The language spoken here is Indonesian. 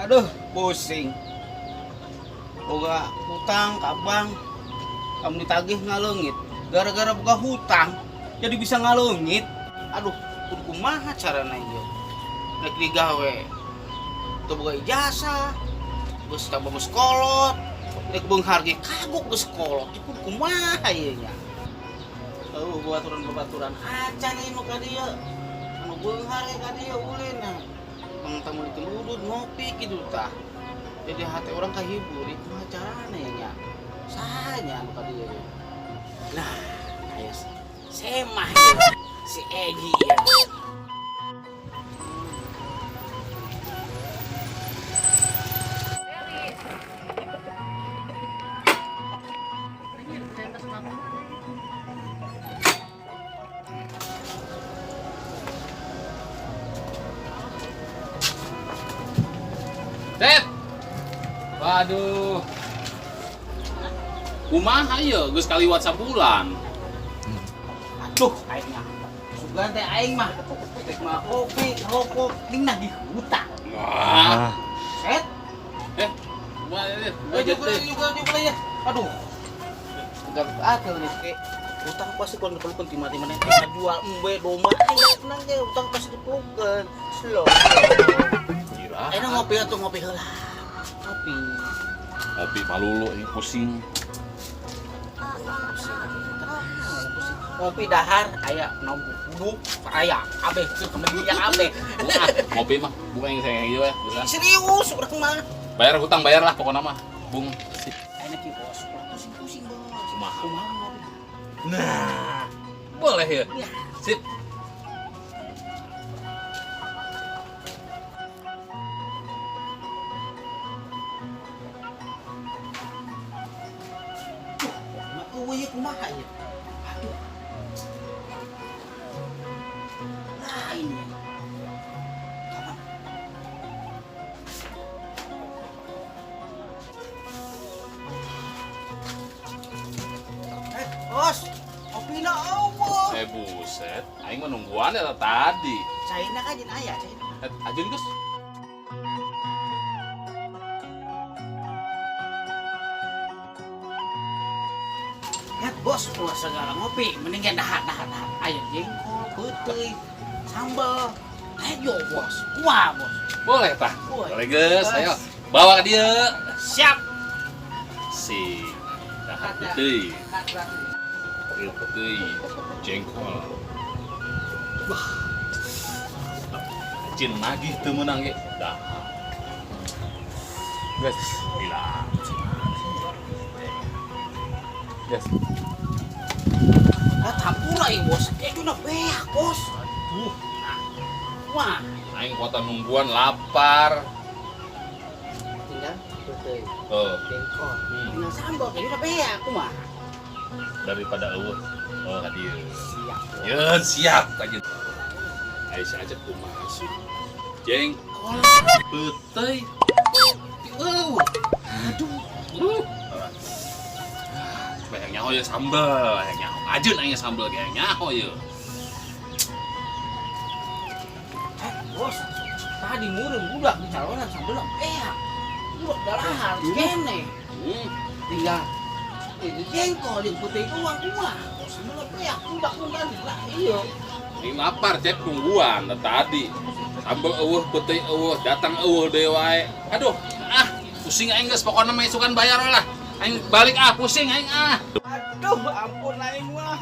Aduh, pusing. Boga hutang ke abang, kamu ditagih ngalengit. Gara-gara boga hutang, jadi bisa ngalengit. Aduh, kudu kumaha carana ieu? Nek digawe, teu boga ijazah, geus tambah sekolot, nek beungharge kagok geus sekolot, kudu kumaha ieu nya? Babaturan acan ieu ka dieu. Anu beunghar ka dieu ulina. Tamu dikeludut ngopi gitu tah. Jadi hati orang kahibur itu acarana nya. Sahanya anu ka dieu. Nah, aya semah si Egi ya. Dep. Waduh. Kumaha ieu geus kaliwat sabulan. Aduh, aing mah. Sugan teh aing mah. Tek mah kopi, rokok, tingna di hutan. Wah. Set. Juga Juga ya. Aduh. Udah akal nih ke. Utang pasti kon dipelukkeun ti mati maneh jual embe domba aya tenang ge utang pasti dipelukkeun. Slow. Enak ngopi atuh ngopi heula. Ngopi. Tapi palulu ini pusing. Ngopi dahar aya duduk aya kabeh teu kemendian kabeh. Ngopi mah bukan yang saya ieu ya, bisa. Serius urang mah. Bayar hutang bayar lah pokoknya mah. Bung. Enak ki bos, pusing-pusing bos. Kumaha? Ngopi. Nah, boleh ya. Sip. Eueuh kumaha ieu? Aduh. Lain ya. Kapan? Bos, kopina eueuh. Buset, aing mah nungguan eta tadi. Caina ka jeung aya, caina. Ajeun geus. Bos, ulah segala ngopi, mending dahar. Aya jengkol, peuteui, sambal. Ayo bos, kumaha bos? Boleh tah. Boleh. Boleh geus, ayo. Bawa ke dia. Siap. Si dahar putih. Ril putih, jengkol. Wah. Cin nagih teu meunang ge. Dahar. Geus, hilang. Geus. Campura ieu bos, kayaknya beak bos. Aduh, Wah, aing kuota nungguan lapar. tinggal peuteui, jengkol, tinggal sambal kayaknya beak kumaha. Daripada eueuh. Oh, ka dieu. Siap. Yeun, siap aja. Ayo ajak ku masuk. Jengkol, peuteui. Aduh. Banyak nyaho ya sambal, banyak nyaho. Ajeun aing sambal ge nyaho ye. Bos, tadi mureun budak di calonan sambal beak. Budak dalahan kene. Tinggal itu jengkol jeung putih doang kumaha. Bos sambal beak budak mun tadi lah ieu. Ini lapar cek nungguan tadi. Sambal eueuh, putih eueuh, datang eueuh deui wae. Aduh, pusing aing geus pokona mah isukan bayar we lah. Aing balik pusing aing Aduh, ampun aing mah.